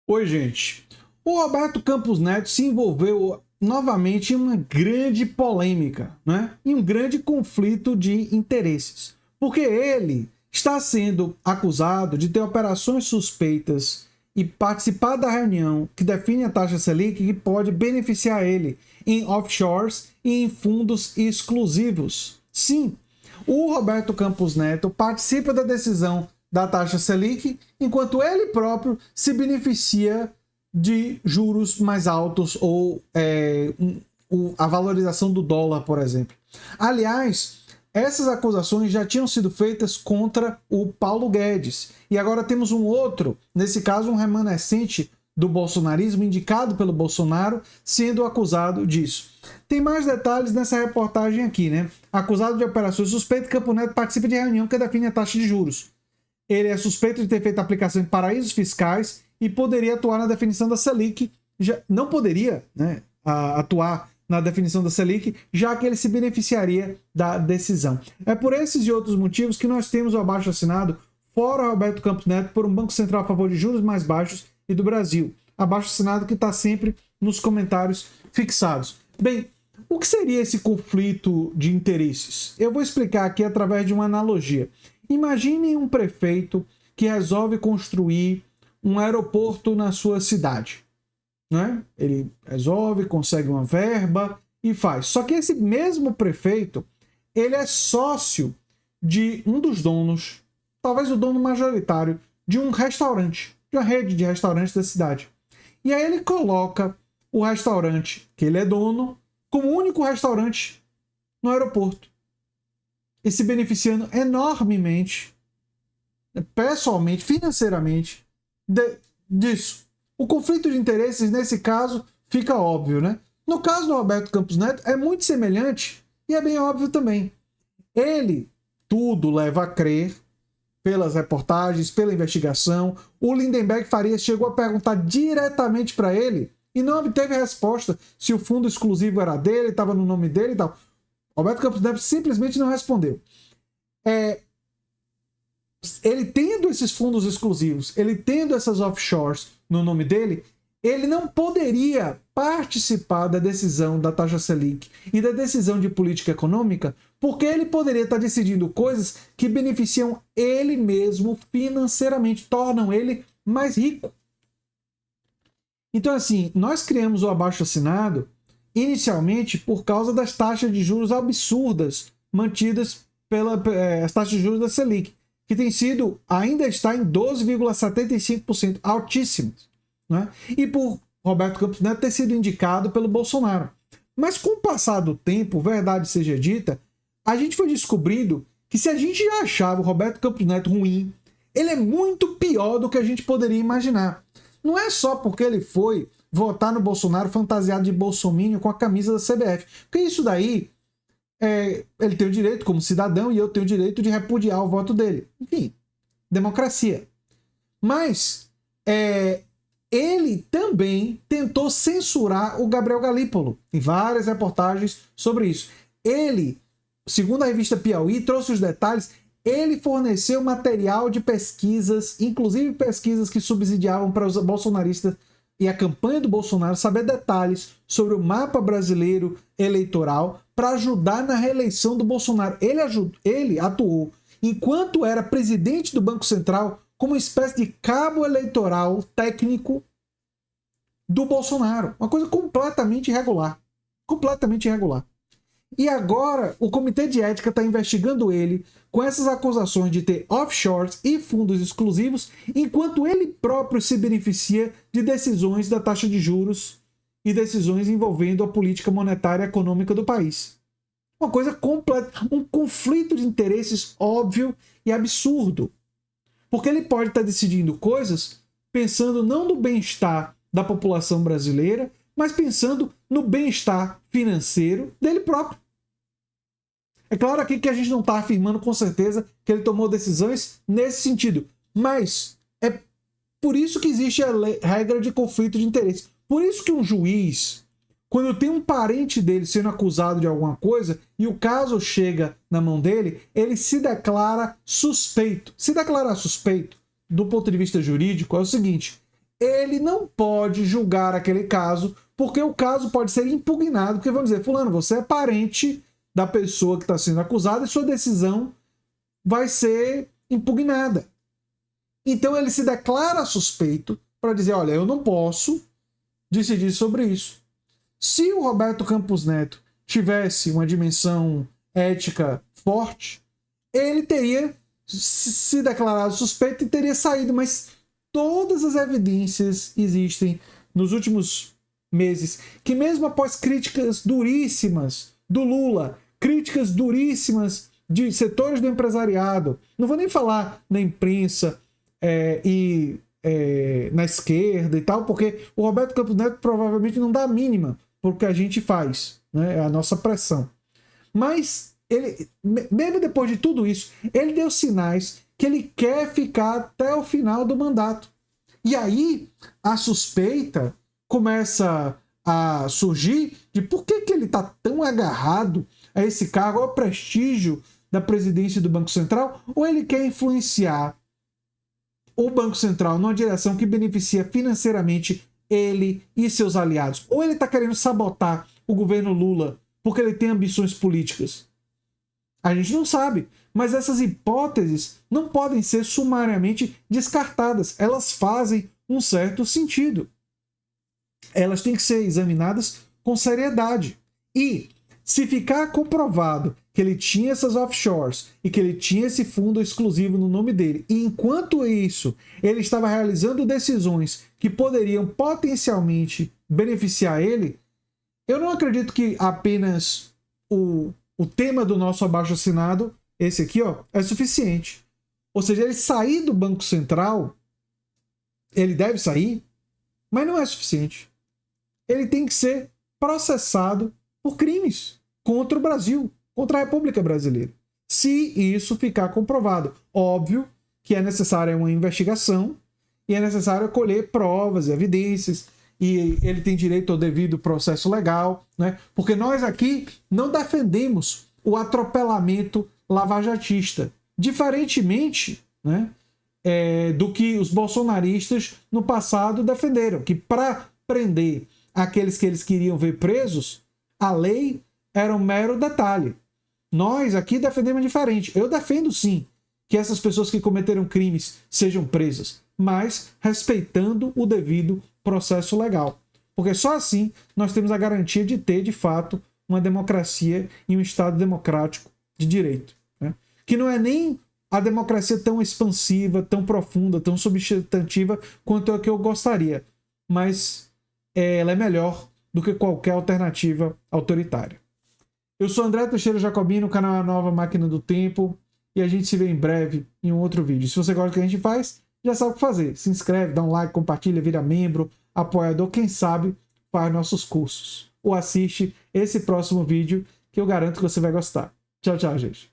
Oi, gente. O Roberto Campos Neto se envolveu novamente em uma grande polêmica, né? Em um grande conflito de interesses. Porque ele está sendo acusado de ter operações suspeitas e participar da reunião que define a taxa Selic que pode beneficiar ele em offshores e em fundos exclusivos. Sim, o Roberto Campos Neto participa da decisão da taxa Selic, enquanto ele próprio se beneficia de juros mais altos ou a valorização do dólar, por exemplo. Aliás, essas acusações já tinham sido feitas contra o Paulo Guedes. E agora temos um outro, nesse caso um remanescente do bolsonarismo, indicado pelo Bolsonaro, sendo acusado disso. Tem mais detalhes nessa reportagem aqui, né? Acusado de operações suspeitas, Campos Neto participa de reunião que define a taxa de juros. Ele é suspeito de ter feito aplicação em paraísos fiscais e poderia atuar na definição da Selic. Não poderia, né, atuar na definição da Selic, já que ele se beneficiaria da decisão. É por esses e outros motivos que nós temos o abaixo-assinado fora Roberto Campos Neto por um Banco Central a favor de juros mais baixos e do Brasil. Abaixo-assinado que está sempre nos comentários fixados. Bem, o que seria esse conflito de interesses? Eu vou explicar aqui através de uma analogia. Imagine um prefeito que resolve construir um aeroporto na sua cidade, né? Ele resolve, consegue uma verba e faz. Só que esse mesmo prefeito, ele é sócio de um dos donos, talvez o dono majoritário, de um restaurante, de uma rede de restaurantes da cidade. E aí ele coloca o restaurante que ele é dono como o único restaurante no aeroporto. E se beneficiando enormemente, pessoalmente, financeiramente, disso. O conflito de interesses, nesse caso, fica óbvio, né? No caso do Roberto Campos Neto, é muito semelhante e é bem óbvio também. Ele, tudo leva a crer, pelas reportagens, pela investigação, o Lindenberg Farias chegou a perguntar diretamente para ele e não obteve resposta se o fundo exclusivo era dele, estava no nome dele e tal. Roberto Campos Neto simplesmente não respondeu. Ele tendo esses fundos exclusivos, ele tendo essas offshores no nome dele, ele não poderia participar da decisão da taxa Selic e da decisão de política econômica, porque ele poderia estar decidindo coisas que beneficiam ele mesmo financeiramente, tornam ele mais rico. Então, assim, nós criamos o abaixo-assinado inicialmente por causa das taxas de juros absurdas mantidas pelas taxas de juros da Selic, que tem sido, ainda está em 12,75%, altíssimas, né? E por Roberto Campos Neto ter sido indicado pelo Bolsonaro. Mas com o passar do tempo, verdade seja dita, a gente foi descobrindo que se a gente já achava o Roberto Campos Neto ruim, ele é muito pior do que a gente poderia imaginar. Não é só porque ele foi votar no Bolsonaro fantasiado de bolsominion com a camisa da CBF. Porque isso daí, ele tem o direito como cidadão e eu tenho o direito de repudiar o voto dele. Enfim, democracia. Mas ele também tentou censurar o Gabriel Galípolo. Tem várias reportagens sobre isso. Ele, segundo a revista Piauí, trouxe os detalhes. Ele forneceu material de pesquisas, inclusive pesquisas que subsidiavam para os bolsonaristas e a campanha do Bolsonaro saber detalhes sobre o mapa brasileiro eleitoral para ajudar na reeleição do Bolsonaro. Ele atuou, enquanto era presidente do Banco Central, como uma espécie de cabo eleitoral técnico do Bolsonaro. Uma coisa completamente irregular. Completamente irregular. E agora o Comitê de Ética está investigando ele com essas acusações de ter offshores e fundos exclusivos, enquanto ele próprio se beneficia de decisões da taxa de juros e decisões envolvendo a política monetária e econômica do país. Uma coisa completa, um conflito de interesses óbvio e absurdo. Porque ele pode estar decidindo coisas pensando não no bem-estar da população brasileira, mas pensando no bem-estar financeiro dele próprio. É claro aqui que a gente não está afirmando com certeza que ele tomou decisões nesse sentido, mas é por isso que existe a regra de conflito de interesse. Por isso que um juiz, quando tem um parente dele sendo acusado de alguma coisa e o caso chega na mão dele, ele se declara suspeito. Se declarar suspeito, do ponto de vista jurídico, é o seguinte: ele não pode julgar aquele caso, porque o caso pode ser impugnado, porque vamos dizer, fulano, você é parente da pessoa que está sendo acusada e sua decisão vai ser impugnada. Então ele se declara suspeito para dizer, olha, eu não posso decidir sobre isso. Se o Roberto Campos Neto tivesse uma dimensão ética forte, ele teria se declarado suspeito e teria saído, mas todas as evidências existem nos últimos meses, que mesmo após críticas duríssimas do Lula, críticas duríssimas de setores do empresariado, não vou nem falar na imprensa na esquerda e tal, porque o Roberto Campos Neto provavelmente não dá a mínima porque a gente faz, né? É a nossa pressão. Mas ele, mesmo depois de tudo isso, ele deu sinais que ele quer ficar até o final do mandato. E aí a suspeita começa a surgir de por que ele está tão agarrado a esse cargo, ao prestígio da presidência do Banco Central, ou ele quer influenciar o Banco Central numa direção que beneficia financeiramente ele e seus aliados. Ou ele está querendo sabotar o governo Lula porque ele tem ambições políticas. A gente não sabe, mas essas hipóteses não podem ser sumariamente descartadas. Elas fazem um certo sentido. Elas têm que ser examinadas com seriedade. E se ficar comprovado que ele tinha essas offshores e que ele tinha esse fundo exclusivo no nome dele, e enquanto isso ele estava realizando decisões que poderiam potencialmente beneficiar ele, eu não acredito que apenas o tema do nosso abaixo-assinado, esse aqui, ó, é suficiente. Ou seja, ele sair do Banco Central, ele deve sair, mas não é suficiente. Ele tem que ser processado por crimes contra o Brasil, contra a República Brasileira. Se isso ficar comprovado. Óbvio que é necessária uma investigação e é necessário colher provas e evidências, e ele tem direito ao devido processo legal, né? Porque nós aqui não defendemos o atropelamento lavajatista, diferentemente, né, do que os bolsonaristas no passado defenderam, que para prender aqueles que eles queriam ver presos, a lei era um mero detalhe. Nós aqui defendemos diferente. Eu defendo sim que essas pessoas que cometeram crimes sejam presas, mas respeitando o devido processo legal. Porque só assim nós temos a garantia de ter, de fato, uma democracia e um Estado democrático de direito. Né? Que não é nem a democracia tão expansiva, tão profunda, tão substantiva quanto a que eu gostaria. Mas ela é melhor do que qualquer alternativa autoritária. Eu sou André Teixeira Jacobino, o canal é a Nova Máquina do Tempo, e a gente se vê em breve em um outro vídeo. Se você gosta do que a gente faz, já sabe o que fazer. Se inscreve, dá um like, compartilha, vira membro, apoiador, quem sabe faz nossos cursos. Ou assiste esse próximo vídeo que eu garanto que você vai gostar. Tchau, tchau, gente.